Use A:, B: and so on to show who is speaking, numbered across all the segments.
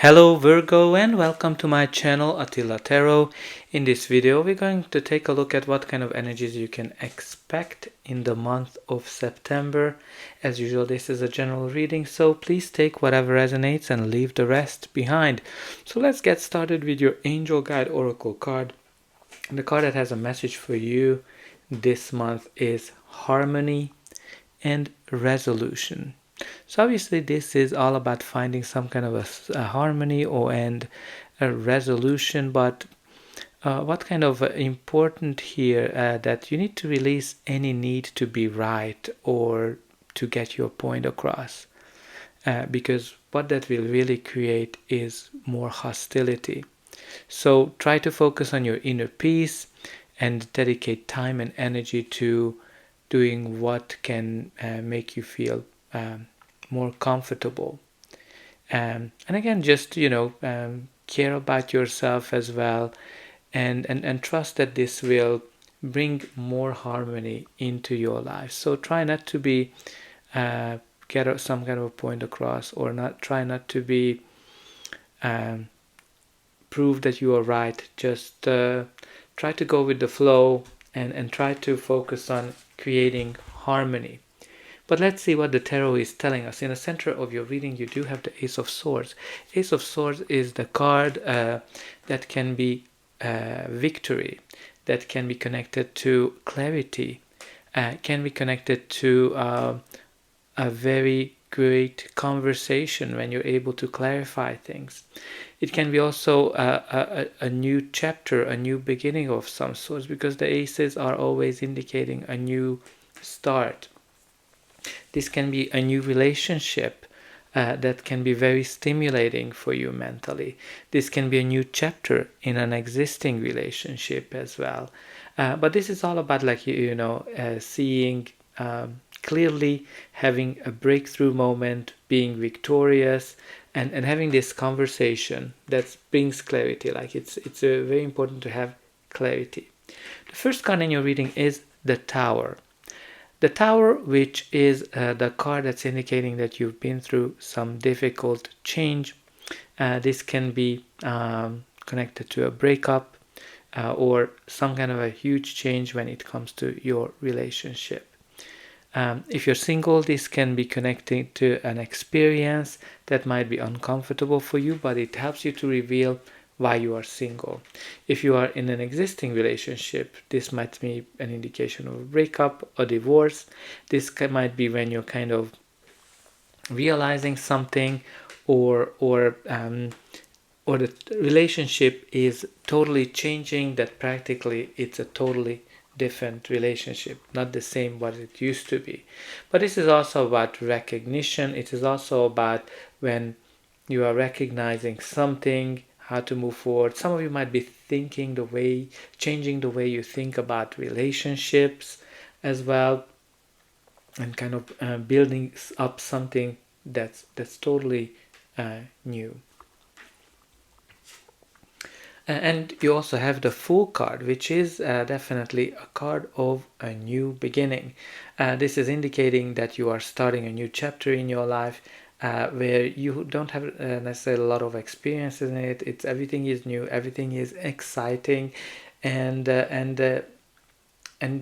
A: Hello Virgo and welcome to my channel Attila Tarot. In this video we're going to take a look at what kind of energies you can expect in the month of September. As usual, this is a general reading, so please take whatever resonates and leave the rest behind. So let's get started with your Angel Guide Oracle card. The card that has a message for you this month is Harmony and Resolution. So obviously this is all about finding some kind of a harmony and a resolution, but what kind of important here that you need to release any need to be right or to get your point across, because what that will really create is more hostility. So try to focus on your inner peace and dedicate time and energy to doing what can make you feel more comfortable. And again, just care about yourself as well, and trust that this will bring more harmony into your life. So try not to be get some kind of a point across, or try not to be prove that you are right. Just try to go with the flow and try to focus on creating harmony. But let's see what the tarot is telling us. In the center of your reading, you do have the Ace of Swords. Ace of Swords is the card that can be victory, that can be connected to clarity, can be connected to a very great conversation when you're able to clarify things. It can be also a new chapter, a new beginning of some sorts, because the aces are always indicating a new start. This can be a new relationship that can be very stimulating for you mentally. This can be a new chapter in an existing relationship as well. But this is all about seeing clearly, having a breakthrough moment, being victorious, and having this conversation that brings clarity. Like it's very important to have clarity. The first card in your reading is the Tower. The Tower, which is the card that's indicating that you've been through some difficult change. This can be connected to a breakup or some kind of a huge change when it comes to your relationship. If you're single, this can be connected to an experience that might be uncomfortable for you, but it helps you to reveal why you are single. If you are in an existing relationship, this might be an indication of a breakup, a divorce. This might be when you're kind of realizing something, or the relationship is totally changing, that practically it's a totally different relationship, not the same what it used to be. But this is also about recognition. It is also about when you are recognizing something, how to move forward. Some of you might be changing the way you think about relationships as well, and kind of building up something that's totally new. And you also have the Fool card, which is definitely a card of a new beginning. This is indicating that you are starting a new chapter in your life, where you don't have necessarily a lot of experiences in it. It's everything is new, everything is exciting, and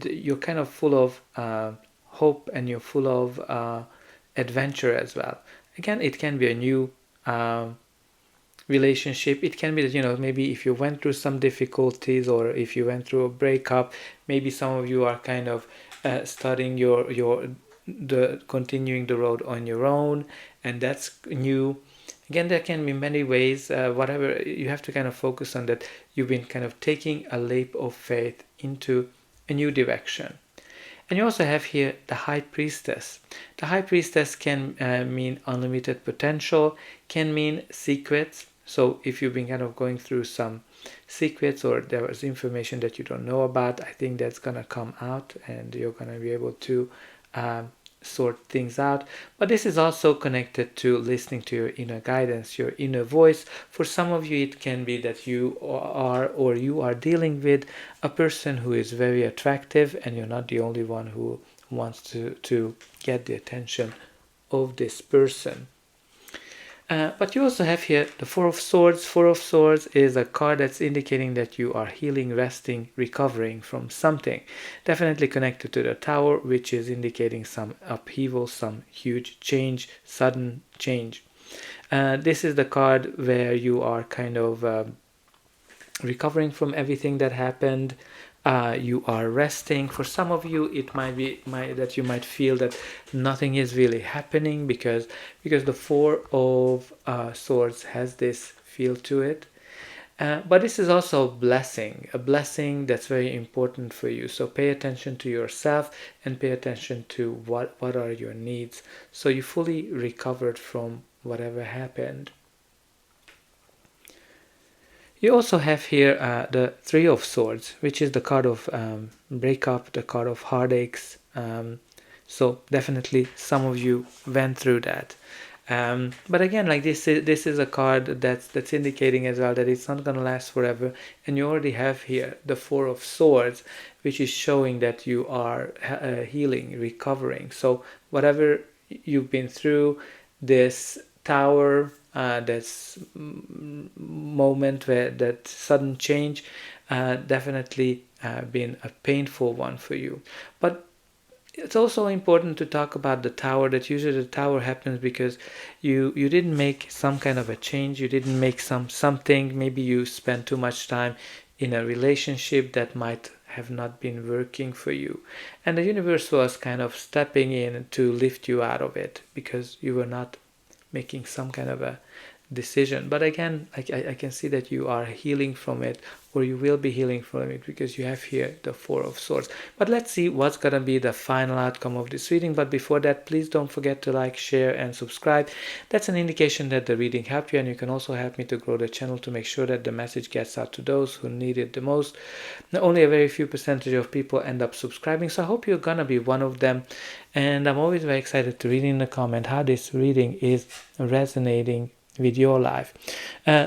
A: you're kind of full of hope, and you're full of adventure as well. Again, it can be a new relationship. It can be that maybe if you went through some difficulties, or if you went through a breakup, maybe some of you are kind of starting continuing the road on your own, and that's new. Again, there can be many ways. Whatever, you have to kind of focus on that. You've been kind of taking a leap of faith into a new direction. And you also have here the High Priestess. The High Priestess can mean unlimited potential, can mean secrets. So if you've been kind of going through some secrets, or there was information that you don't know about, I think that's going to come out, and you're going to be able to sort things out. But this is also connected to listening to your inner guidance, your inner voice. For some of you, it can be that you are dealing with a person who is very attractive, and you're not the only one who wants to get the attention of this person. But you also have here the Four of Swords. Four of Swords is a card that's indicating that you are healing, resting, recovering from something. Definitely connected to the Tower, which is indicating some upheaval, some huge change, sudden change. This is the card where you are kind of recovering from everything that happened. You are resting. For some of you, it might be that you might feel that nothing is really happening because the Four of Swords has this feel to it. But this is also a blessing that's very important for you. So pay attention to yourself and pay attention to what are your needs, so you fully recovered from whatever happened. You also have here the Three of Swords, which is the card of breakup, the card of heartaches. So definitely some of you went through that. But again, like this is a card that's indicating as well that it's not going to last forever. And you already have here the Four of Swords, which is showing that you are healing, recovering. So whatever you've been through, this Tower, this moment where that sudden change, definitely been a painful one for you. But it's also important to talk about the Tower, that usually the Tower happens because you didn't make some kind of a change, you didn't make something, maybe you spent too much time in a relationship that might have not been working for you, and the universe was kind of stepping in to lift you out of it because you were not making some kind of a decision. But again, I can see that you are healing from it, or you will be healing from it, because you have here the Four of Swords. But let's see what's gonna be the final outcome of this reading. But before that, please don't forget to like, share and subscribe. That's an indication that the reading helped you, and you can also help me to grow the channel to make sure that the message gets out to those who need it the most. Now, only a very few percentage of people end up subscribing, so I hope you're gonna be one of them. And I'm always very excited to read in the comment how this reading is resonating with your life.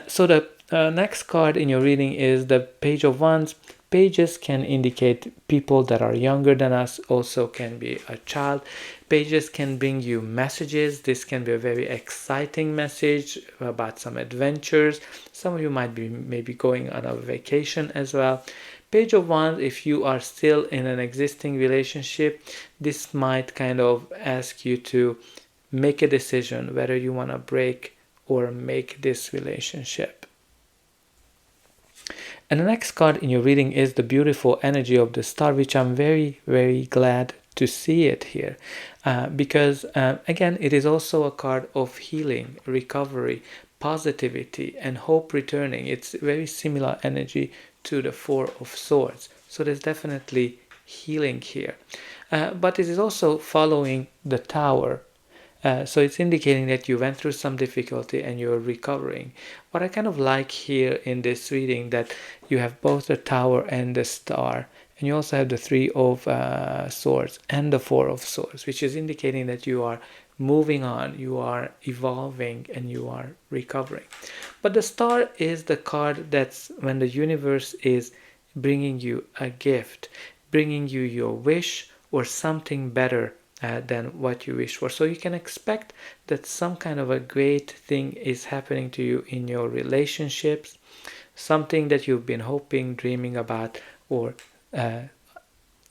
A: So the next card in your reading is the Page of Wands. Pages can indicate people that are younger than us, also can be a child. Pages can bring you messages. This can be a very exciting message about some adventures. Some of you might be maybe going on a vacation as well. Page of Wands, if you are still in an existing relationship, this might kind of ask you to make a decision whether you want to break or make this relationship. And the next card in your reading is the beautiful energy of the Star, which I'm very, very glad to see it here. Because, again, it is also a card of healing, recovery, positivity, and hope returning. It's very similar energy to the Four of Swords. So there's definitely healing here. But it is also following the Tower. So it's indicating that you went through some difficulty and you're recovering. What I kind of like here in this reading, that you have both the Tower and the Star, and you also have the Three of Swords and the Four of Swords, which is indicating that you are moving on, you are evolving, and you are recovering. But the Star is the card that's when the universe is bringing you a gift, bringing you your wish or something better than what you wish for. So you can expect that some kind of a great thing is happening to you in your relationships, something that you've been hoping, dreaming about, or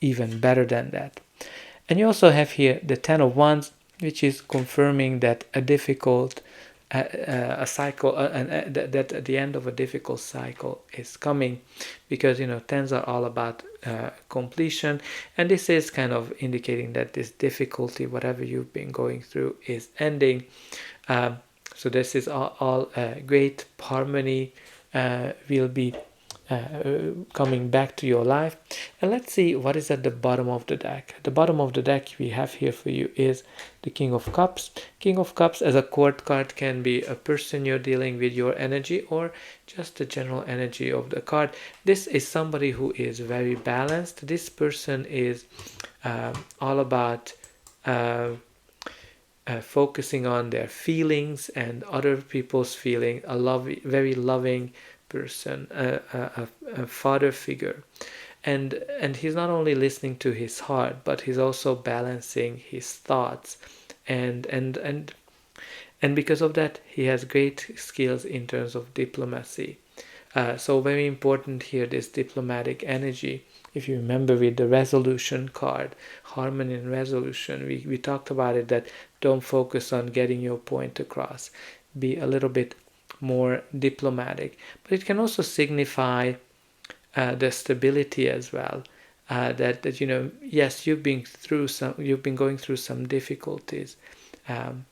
A: even better than that. And you also have here the Ten of Wands, which is confirming that a difficult a cycle, that at the end of a difficult cycle is coming, because tens are all about completion, and this is kind of indicating that this difficulty, whatever you've been going through, is ending. So this is all great harmony will be coming back to your life. And let's see what is at the bottom of the deck. At the bottom of the deck we have here for you is the King of Cups. King of Cups as a court card can be a person you're dealing with, your energy, or just the general energy of the card. This is somebody who is very balanced. This person is all about focusing on their feelings and other people's feelings. Very loving person, a father figure, and he's not only listening to his heart, but he's also balancing his thoughts, and And because of that, he has great skills in terms of diplomacy. So very important here, this diplomatic energy. If you remember with the resolution card, harmony and resolution, we talked about it, that don't focus on getting your point across. Be a little bit more diplomatic. But it can also signify the stability as well. That yes, you've been going through some difficulties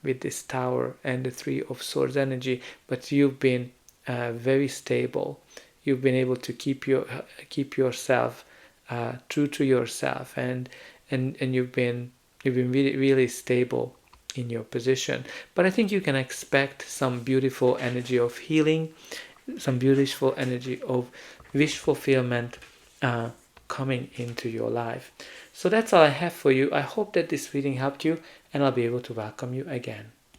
A: with this Tower and the Three of Swords energy, but you've been very stable. You've been able to keep yourself true to yourself, and you've been really, really stable in your position. But I think you can expect some beautiful energy of healing, some beautiful energy of wish fulfillment coming into your life. So that's all I have for you. I hope that this reading helped you, and I'll be able to welcome you again.